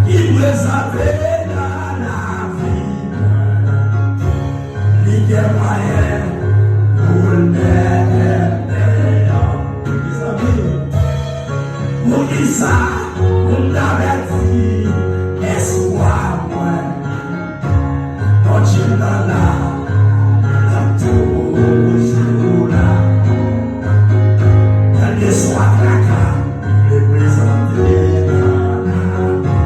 il présentait dans la vie, il y a moyen pour le meilleur. Pour qui ça, on avait dit, espoir, moi, quand tu n'as là, toujours là, quand les soirs craquants, les présenter dans la vie.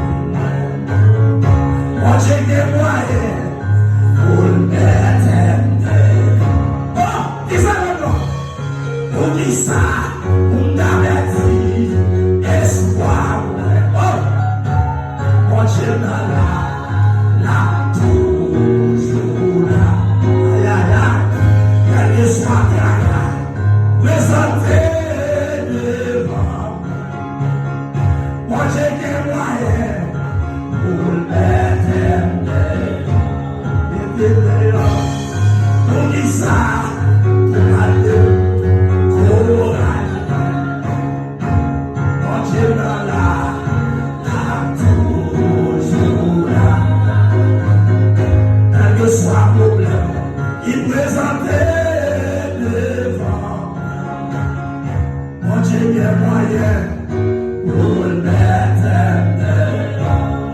Moi, j'ai des moyens pour le mettre. Oh, qui ça le nom? Pour qui ça, on avait dit, espoir, oh, mon Dieu, là, toujours là, aïe, aïe, aïe, quel que soit là, présentez devant, moi j'ai des moyens pour l'éternel, pour qui ça, pour ma Dieu, courage. Soit problème, il présentait devant. Mon Dieu, il y a moyen.